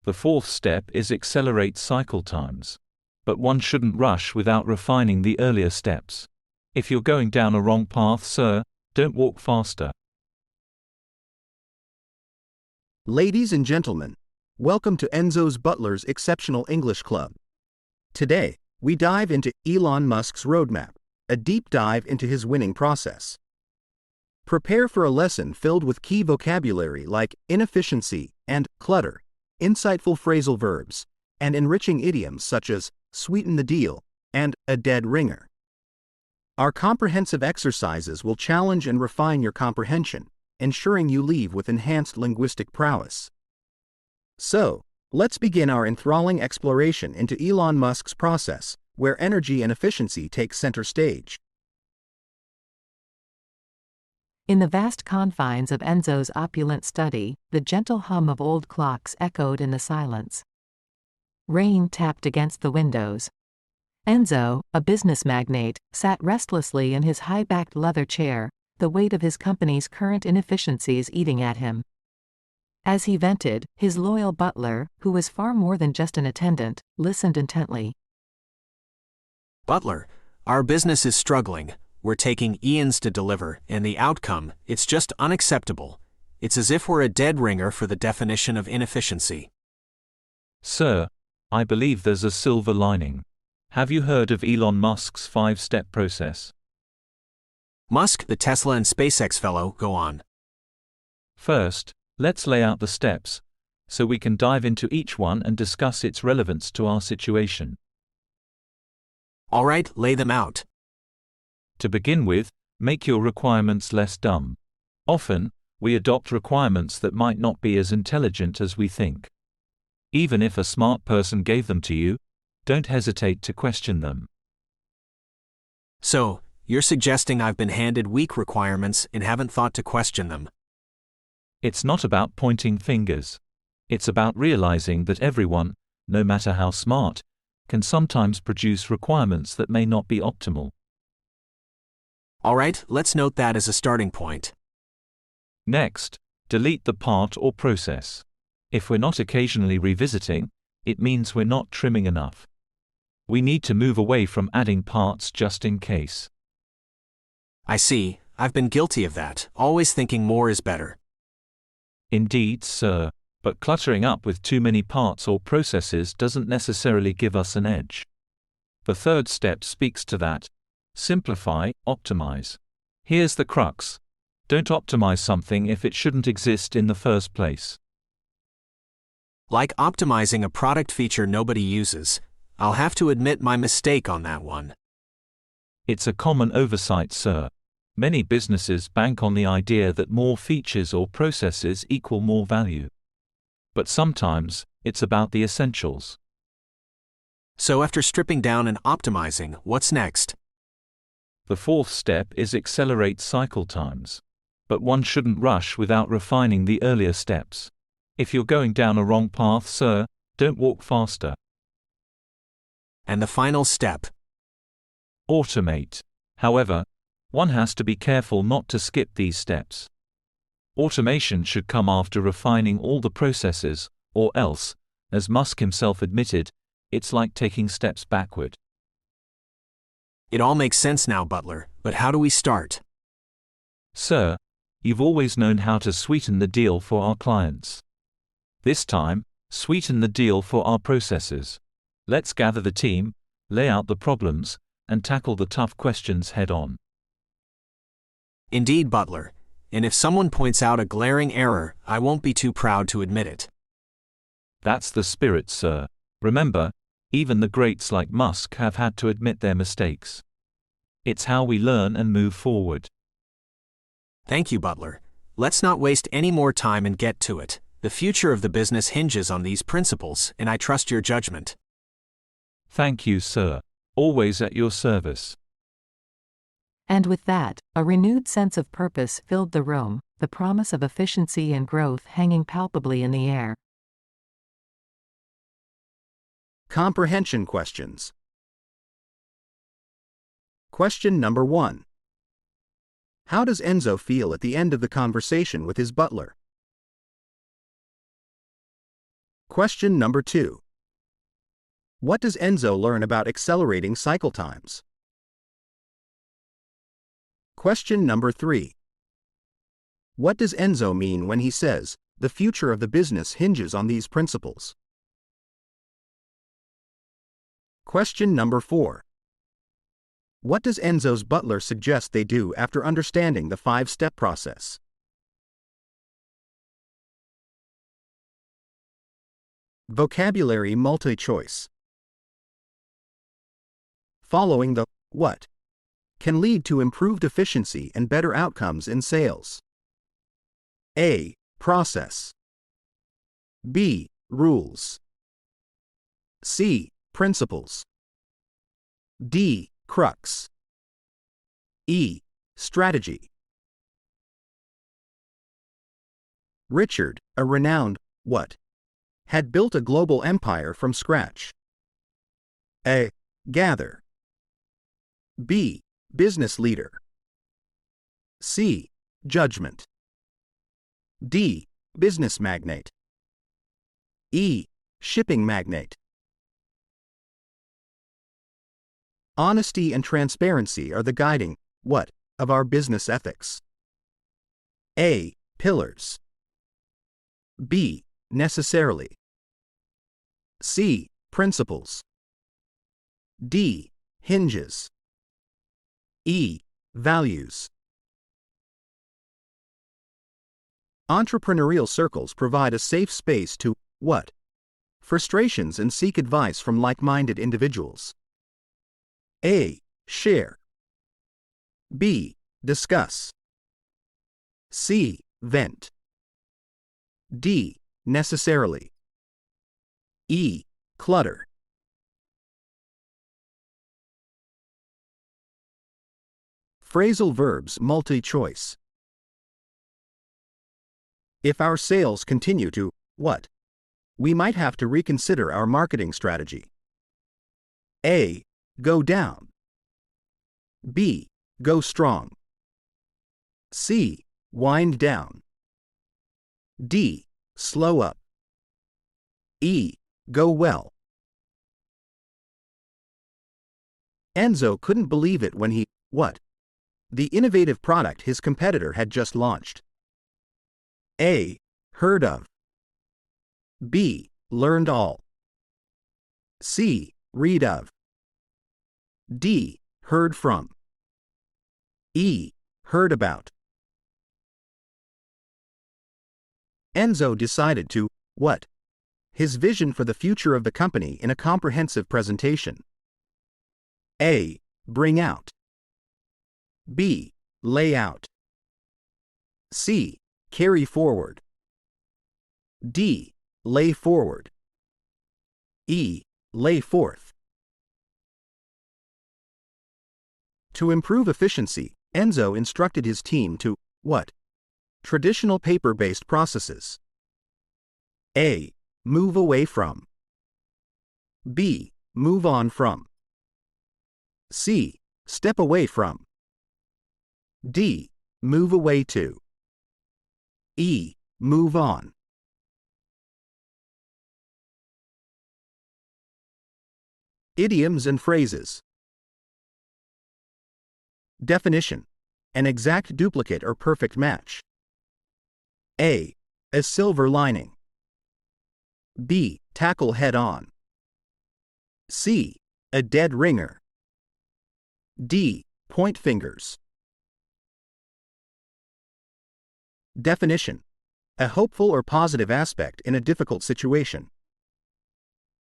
The fourth step is accelerate cycle times. But one shouldn't rush without refining the earlier steps. If you're going down a wrong path, sir, don't walk faster. Ladies and gentlemen, welcome to Enzo's Butler's Exceptional English Club. Today, we dive into Elon Musk's roadmap, a deep dive into his winning process. Prepare for a lesson filled with key vocabulary like inefficiency and clutter, insightful phrasal verbs, and enriching idioms such as sweeten the deal and a dead ringer. Our comprehensive exercises will challenge and refine your comprehension, ensuring you leave with enhanced linguistic prowess. So, let's begin our enthralling exploration into Elon Musk's process, where energy and efficiency take center stage. In the vast confines of Enzo's opulent study, the gentle hum of old clocks echoed in the silence. Rain tapped against the windows. Enzo, a business magnate, sat restlessly in his high-backed leather chair, the weight of his company's current inefficiencies eating at him. As he vented, his loyal butler, who was far more than just an attendant, listened intently. Butler, our business is struggling. We're taking eons to deliver, and the outcome, it's just unacceptable. It's as if we're a dead ringer for the definition of inefficiency. Sir, I believe there's a silver lining. Have you heard of Elon Musk's 5-step process? Musk, the Tesla and SpaceX fellow, go on. First, let's lay out the steps, so we can dive into each one and discuss its relevance to our situation. All right, lay them out. To begin with, make your requirements less dumb. Often, we adopt requirements that might not be as intelligent as we think. Even if a smart person gave them to you, don't hesitate to question them. So, you're suggesting I've been handed weak requirements and haven't thought to question them. It's not about pointing fingers. It's about realizing that everyone, no matter how smart, can sometimes produce requirements that may not be optimal. All right, let's note that as a starting point. Next, delete the part or process. If we're not occasionally revisiting, it means we're not trimming enough. We need to move away from adding parts just in case. I see, I've been guilty of that, always thinking more is better. Indeed, sir, but cluttering up with too many parts or processes doesn't necessarily give us an edge. The third step speaks to that. Simplify, optimize. Here's the crux. Don't optimize something if it shouldn't exist in the first place. Like optimizing a product feature nobody uses. I'll have to admit my mistake on that one. It's a common oversight, sir. Many businesses bank on the idea that more features or processes equal more value. But sometimes, it's about the essentials. So after stripping down and optimizing, what's next? The fourth step is accelerate cycle times. But one shouldn't rush without refining the earlier steps. If you're going down a wrong path, sir, don't walk faster. And the final step? Automate. However, one has to be careful not to skip these steps. Automation should come after refining all the processes, or else, as Musk himself admitted, it's like taking steps backward. It all makes sense now, Butler, but how do we start? Sir, you've always known how to sweeten the deal for our clients. This time, sweeten the deal for our processes. Let's gather the team, lay out the problems, and tackle the tough questions head-on. Indeed, Butler. And if someone points out a glaring error, I won't be too proud to admit it. That's the spirit, sir. Remember, even the greats like Musk have had to admit their mistakes. It's how we learn and move forward. Thank you, Butler. Let's not waste any more time and get to it. The future of the business hinges on these principles, and I trust your judgment. Thank you, sir. Always at your service. And with that, a renewed sense of purpose filled the room, the promise of efficiency and growth hanging palpably in the air. Comprehension questions. Question number 1. How does Enzo feel at the end of the conversation with his butler? Question number 2. What does Enzo learn about accelerating cycle times? Question number 3. What does Enzo mean when he says, "The future of the business hinges on these principles"? Question number 4. What does Enzo's butler suggest they do after understanding the 5-step process? Vocabulary multi-choice. Following the what can lead to improved efficiency and better outcomes in sales. A. Process. B. Rules. C. Principles. D. Crux. E. Strategy. Richard, a renowned what, had built a global empire from scratch. A. Gather. B. Business leader. C. Judgment. D. Business magnate. E. Shipping magnate. Honesty and transparency are the guiding what of our business ethics. A. Pillars. B. Necessarily. C. Principles. D. Hinges. E. Values. Entrepreneurial circles provide a safe space to what frustrations and seek advice from like-minded individuals. A. Share. B. Discuss. C. Vent. D. Necessarily. E. Clutter. Phrasal verbs multi-choice. If our sales continue to what, we might have to reconsider our marketing strategy. A. Go down. B. Go strong. C. Wind down. D. Slow up. E. Go well. Enzo couldn't believe it when he what, the innovative product his competitor had just launched. A. Heard of. B. Learned all. C. Read of. D. Heard from. E. Heard about. Enzo decided to what his vision for the future of the company in a comprehensive presentation. A. Bring out. B. Lay out. C. Carry forward. D. Lay forward. E. Lay forth. To improve efficiency, Enzo instructed his team to what traditional paper-based processes. A. Move away from. B. Move on from. C. Step away from. D. Move away to. E. Move on. Idioms and phrases. Definition: an exact duplicate or perfect match. A. A silver lining. B. Tackle head-on. C. A dead ringer. D. Point fingers. Definition: a hopeful or positive aspect in a difficult situation.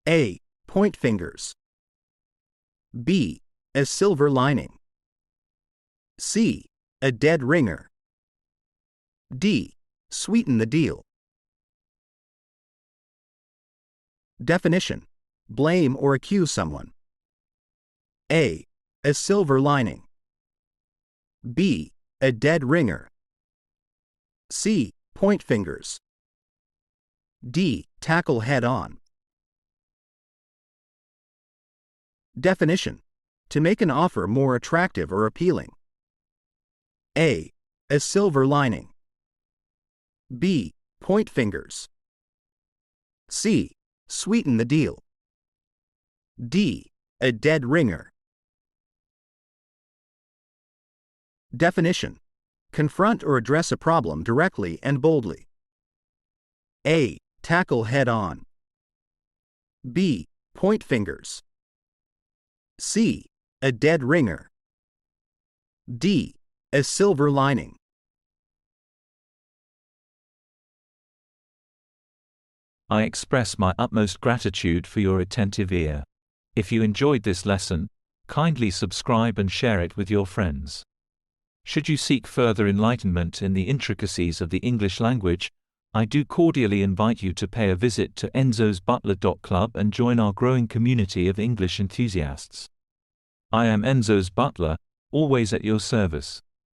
A. Point fingers. B. A silver lining. C. A dead ringer. D. Sweeten the deal. Definition: blame or accuse someone. A. A silver lining. B. A dead ringer. C. Point fingers. D. Tackle head-on. Definition: to make an offer more attractive or appealing. A. A silver lining. B. Point fingers. C. Sweeten the deal. D. A dead ringer. Definition: confront or address a problem directly and boldly. A. Tackle head-on. B. Point fingers. C. A dead ringer. D. A silver lining. I express my utmost gratitude for your attentive ear. If you enjoyed this lesson, kindly subscribe and share it with your friends. Should you seek further enlightenment in the intricacies of the English language, I do cordially invite you to pay a visit to Enzo's Butler Club and join our growing community of English enthusiasts. I am Enzo's Butler, always at your service.